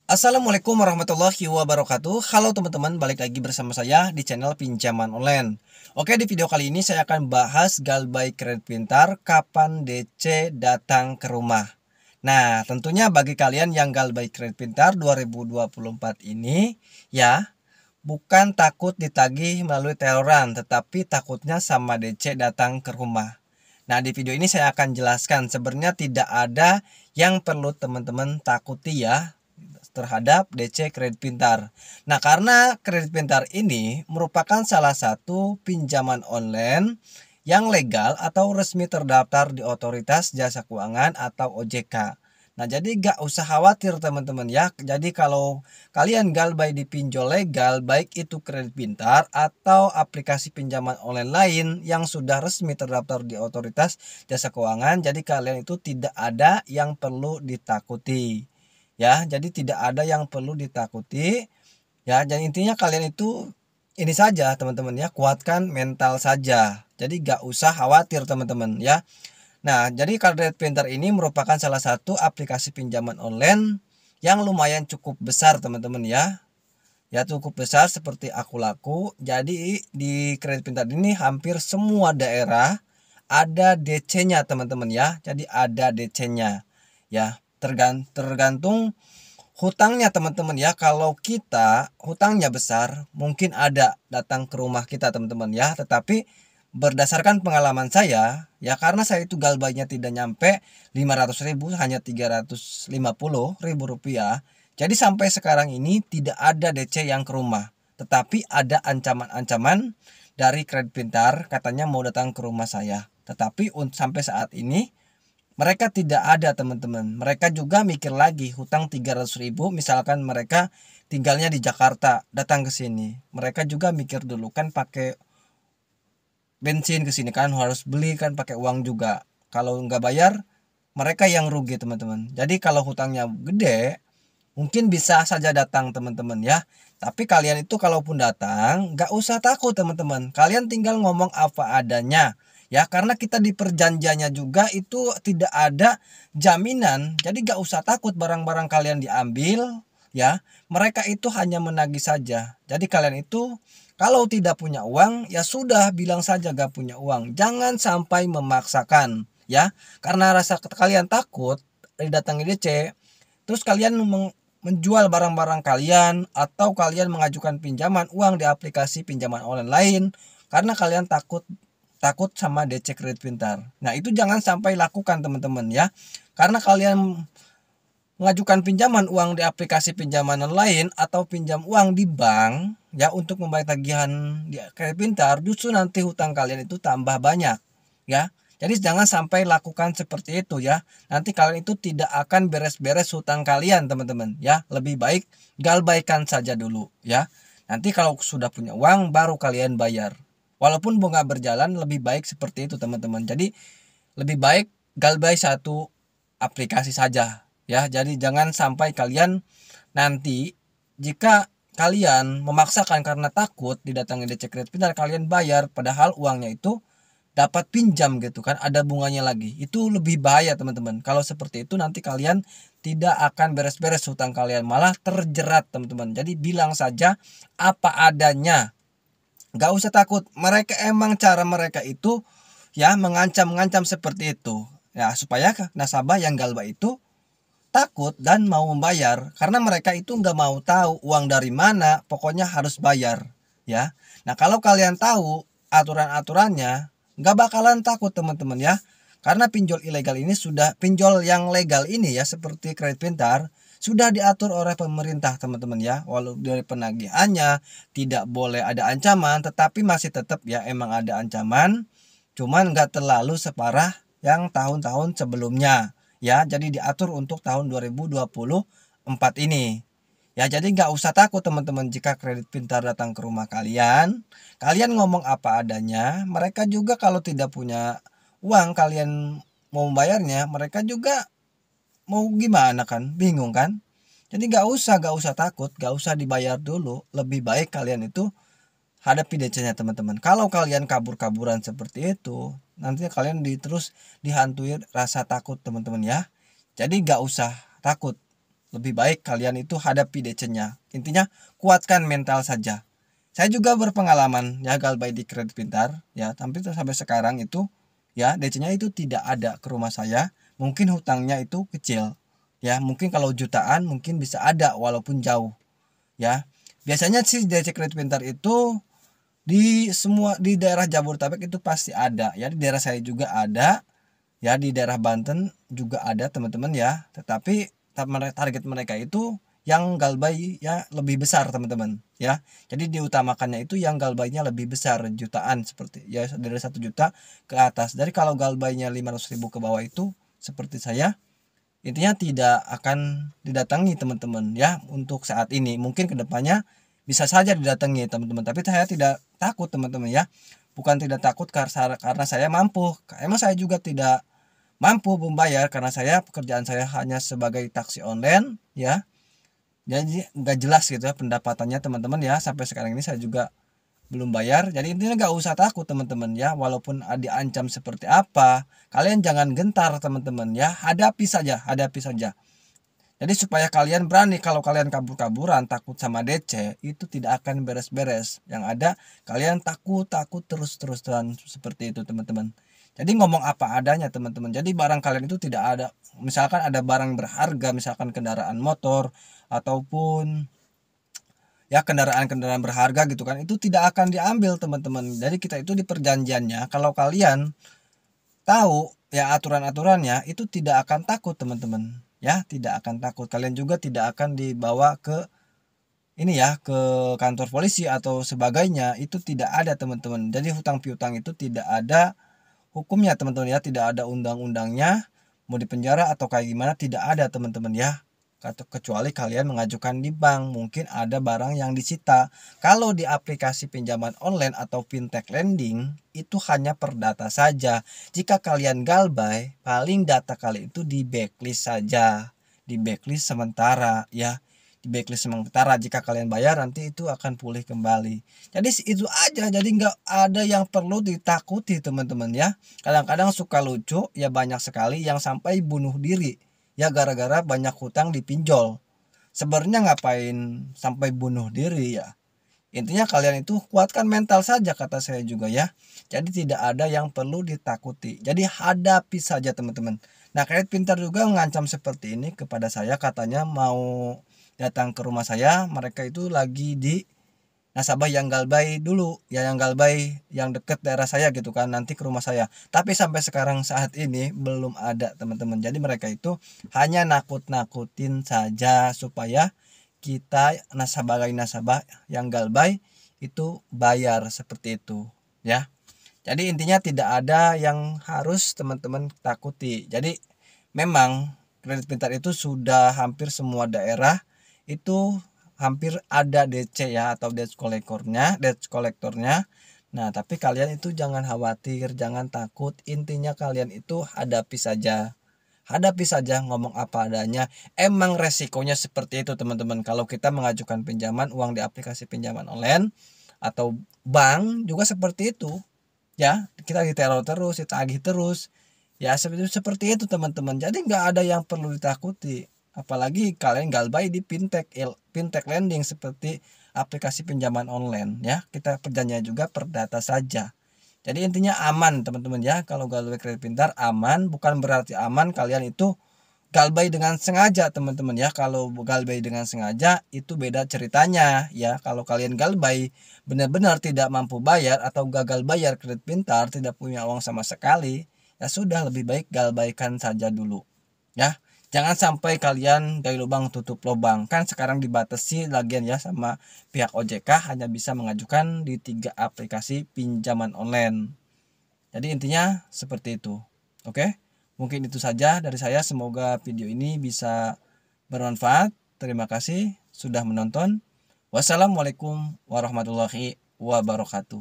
Assalamualaikum warahmatullahi wabarakatuh. Halo teman-teman, balik lagi bersama saya di channel pinjaman online. Oke, di video kali ini saya akan bahas Galbay Kredit Pintar, kapan DC datang ke rumah. Nah, tentunya bagi kalian yang Galbay Kredit Pintar 2024 ini, ya, bukan takut ditagih melalui teloran, tetapi takutnya sama DC datang ke rumah. Nah, di video ini saya akan jelaskan sebenarnya tidak ada yang perlu teman-teman takuti ya terhadap DC Kredit Pintar. Nah, karena Kredit Pintar ini merupakan salah satu pinjaman online yang legal atau resmi terdaftar di Otoritas Jasa Keuangan atau OJK. Nah, jadi gak usah khawatir teman-teman ya. Jadi kalau kalian galbay di pinjol legal, baik itu Kredit Pintar atau aplikasi pinjaman online lain yang sudah resmi terdaftar di Otoritas Jasa Keuangan, jadi kalian itu tidak ada yang perlu ditakuti. Ya, jadi tidak ada yang perlu ditakuti. Ya, dan intinya kalian itu ini saja teman-teman ya, kuatkan mental saja. Jadi gak usah khawatir teman-teman ya. Nah, jadi Kredit Pintar ini merupakan salah satu aplikasi pinjaman online yang lumayan cukup besar teman-teman ya. Ya, cukup besar seperti aku laku. Jadi di Kredit Pintar ini hampir semua daerah ada DC-nya teman-teman ya. Jadi ada DC-nya. Ya, tergantung hutangnya teman-teman ya. Kalau kita hutangnya besar, mungkin ada datang ke rumah kita teman-teman ya. Tetapi berdasarkan pengalaman saya, ya karena saya itu galbainya tidak nyampe 500.000, hanya 350.000 rupiah. Jadi sampai sekarang ini tidak ada DC yang ke rumah. Tetapi ada ancaman-ancaman dari Kredit Pintar, katanya mau datang ke rumah saya. Tetapi sampai saat ini mereka tidak ada teman-teman. Mereka juga mikir lagi hutang 300.000, misalkan mereka tinggalnya di Jakarta, datang ke sini. Mereka juga mikir dulu kan pakai bensin ke sini kan, harus beli kan pakai uang juga. Kalau nggak bayar, mereka yang rugi teman-teman. Jadi kalau hutangnya gede, mungkin bisa saja datang teman-teman ya. Tapi kalian itu kalaupun datang, nggak usah takut teman-teman. Kalian tinggal ngomong apa adanya. Ya, karena kita di perjanjiannya juga itu tidak ada jaminan. Jadi gak usah takut barang-barang kalian diambil. Ya, mereka itu hanya menagih saja. Jadi kalian itu kalau tidak punya uang, ya sudah bilang saja gak punya uang. Jangan sampai memaksakan. Ya, karena rasa kalian takut didatangi DC, terus kalian menjual barang-barang kalian atau kalian mengajukan pinjaman uang di aplikasi pinjaman online lain karena kalian takut sama DC Kredit Pintar. Nah, itu jangan sampai lakukan teman-teman ya. Karena kalian mengajukan pinjaman uang di aplikasi pinjaman lain atau pinjam uang di bank ya untuk membayar tagihan di Kredit Pintar, justru nanti hutang kalian itu tambah banyak ya. Jadi jangan sampai lakukan seperti itu ya. Nanti kalian itu tidak akan beres-beres hutang kalian teman-teman ya. Lebih baik galbaikan saja dulu ya. Nanti kalau sudah punya uang baru kalian bayar. Walaupun bunga berjalan, lebih baik seperti itu teman-teman. Jadi lebih baik galbay satu aplikasi saja ya. Jadi jangan sampai kalian nanti jika kalian memaksakan karena takut didatangi DC Kredit Pintar, kalian bayar padahal uangnya itu dapat pinjam gitu kan, ada bunganya lagi. Itu lebih bahaya teman-teman. Kalau seperti itu nanti kalian tidak akan beres-beres hutang kalian, malah terjerat teman-teman. Jadi bilang saja apa adanya. Gak usah takut, mereka emang cara mereka itu ya mengancam-ngancam seperti itu ya, supaya nasabah yang galbay itu takut dan mau membayar karena mereka itu nggak mau tahu uang dari mana, pokoknya harus bayar ya. Nah, kalau kalian tahu aturan-aturannya, nggak bakalan takut teman-teman ya, karena pinjol ilegal ini sudah, pinjol yang legal ini ya seperti Kredit Pintar sudah diatur oleh pemerintah teman-teman ya. Walau dari penagihannya tidak boleh ada ancaman, tetapi masih tetap ya emang ada ancaman, cuman nggak terlalu separah yang tahun-tahun sebelumnya ya. Jadi diatur untuk tahun 2024 ini ya. Jadi nggak usah takut teman-teman jika Kredit Pintar datang ke rumah kalian. Kalian ngomong apa adanya, mereka juga kalau tidak punya uang kalian mau membayarnya, mereka juga mau gimana kan, bingung kan. Jadi gak usah takut, gak usah dibayar dulu. Lebih baik kalian itu hadapi DC-nya teman-teman. Kalau kalian kabur-kaburan seperti itu, nanti kalian terus dihantui rasa takut teman-teman ya. Jadi gak usah takut lebih baik kalian itu hadapi DC-nya. Intinya kuatkan mental saja. Saya juga berpengalaman ya Galbay di Kredit Pintar ya, tapi sampai sekarang itu ya DC-nya itu tidak ada ke rumah saya. Mungkin hutangnya itu kecil ya, mungkin kalau jutaan mungkin bisa ada walaupun jauh ya. Biasanya sih DC Kredit Pintar itu di daerah Jabodetabek itu pasti ada ya, di daerah saya juga ada ya, di daerah Banten juga ada teman-teman ya, tetapi target mereka itu yang galbay ya lebih besar teman-teman ya, jadi diutamakannya itu yang galbaynya lebih besar jutaan, seperti ya dari 1 juta ke atas. Dari kalau galbaynya 500.000 ke bawah itu seperti saya, intinya tidak akan didatangi teman-teman ya untuk saat ini. Mungkin kedepannya bisa saja didatangi teman-teman, tapi saya tidak takut teman-teman ya, bukan tidak takut karena saya mampu. Emang saya juga tidak mampu membayar karena pekerjaan saya hanya sebagai taksi online ya, jadi nggak jelas gitu ya pendapatannya teman-teman ya. Sampai sekarang ini saya juga belum bayar, jadi intinya nggak usah takut teman-teman ya, walaupun diancam seperti apa kalian jangan gentar teman-teman ya, hadapi saja. Jadi supaya kalian berani, kalau kalian kabur-kaburan takut sama DC itu tidak akan beres-beres. Yang ada kalian takut terus-terusan seperti itu teman-teman. Jadi ngomong apa adanya teman-teman. Jadi barang kalian itu tidak ada, misalkan ada barang berharga, misalkan kendaraan motor ataupun ya kendaraan-kendaraan berharga gitu kan, itu tidak akan diambil teman-teman. Jadi kita itu di perjanjiannya, kalau kalian tahu ya aturan-aturannya, itu tidak akan takut teman-teman ya, tidak akan takut. Kalian juga tidak akan dibawa ke ini ya, ke kantor polisi atau sebagainya, itu tidak ada teman-teman. Jadi hutang piutang itu tidak ada hukumnya teman-teman ya, tidak ada undang-undangnya mau dipenjara atau kayak gimana, tidak ada teman-teman ya. Kecuali kalian mengajukan di bank, mungkin ada barang yang disita. Kalau di aplikasi pinjaman online atau fintech lending itu hanya per data saja. Jika kalian galbay, paling data kalian itu di backlist saja, di backlist sementara ya, di backlist sementara. Jika kalian bayar nanti itu akan pulih kembali. Jadi itu aja, jadi nggak ada yang perlu ditakuti teman-teman ya. Kadang-kadang suka lucu ya, banyak sekali yang sampai bunuh diri ya gara-gara banyak hutang dipinjol. Sebenarnya ngapain sampai bunuh diri ya, intinya kalian itu kuatkan mental saja kata saya juga ya. Jadi tidak ada yang perlu ditakuti, jadi hadapi saja teman-teman. Nah Kredit Pintar juga mengancam seperti ini kepada saya, katanya mau datang ke rumah saya. Mereka itu lagi di nasabah yang galbay dulu ya, yang galbay yang deket daerah saya gitu kan, nanti ke rumah saya. Tapi sampai sekarang saat ini belum ada teman-teman. Jadi mereka itu hanya nakut-nakutin saja supaya kita sebagai nasabah yang galbay itu bayar, seperti itu ya. Jadi intinya tidak ada yang harus teman-teman takuti. Jadi memang Kredit Pintar itu sudah hampir semua daerah itu hampir ada DC ya, atau debt kolektornya. Nah tapi kalian itu jangan khawatir, jangan takut. Intinya kalian itu hadapi saja, ngomong apa adanya. Emang resikonya seperti itu teman-teman. Kalau kita mengajukan pinjaman uang di aplikasi pinjaman online atau bank juga seperti itu ya, kita diteror terus, ditagih terus ya, seperti itu teman-teman. Jadi nggak ada yang perlu ditakuti, apalagi kalian galbay di fintech lending seperti aplikasi pinjaman online ya. Kita perjanjian juga per data saja. Jadi intinya aman teman-teman ya, kalau galbay Kredit Pintar aman. Bukan berarti aman kalian itu galbay dengan sengaja teman-teman ya. Kalau galbay dengan sengaja itu beda ceritanya ya. Kalau kalian galbay benar-benar tidak mampu bayar atau gagal bayar Kredit Pintar, tidak punya uang sama sekali, ya sudah, lebih baik galbaykan saja dulu ya. Jangan sampai kalian gali lubang tutup lubang. Kan sekarang dibatasi lagian ya sama pihak OJK, hanya bisa mengajukan di 3 aplikasi pinjaman online. Jadi intinya seperti itu. Oke, mungkin itu saja dari saya. Semoga video ini bisa bermanfaat. Terima kasih sudah menonton. Wassalamualaikum warahmatullahi wabarakatuh.